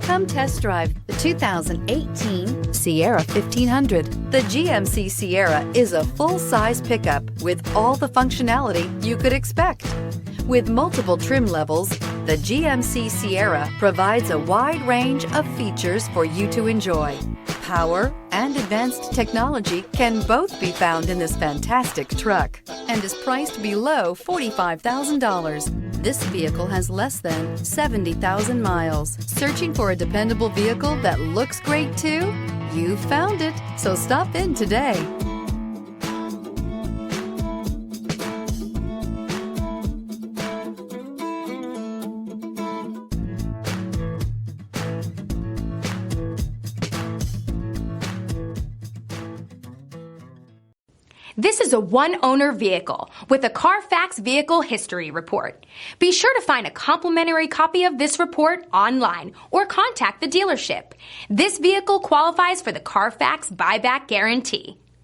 Come test drive the 2018 Sierra 1500. The GMC Sierra is a full-size pickup with all the functionality you could expect. With multiple trim levels, the GMC Sierra provides a wide range of features for you to enjoy. Power and advanced technology can both be found in this fantastic truck and is priced below $45,000. This vehicle has less than 70,000 miles. Searching for a dependable vehicle that looks great too? You've found it, so stop in today. This is a one-owner vehicle with a Carfax Vehicle History Report. Be sure to find a complimentary copy of this report online or contact the dealership. This vehicle qualifies for the Carfax Buyback Guarantee.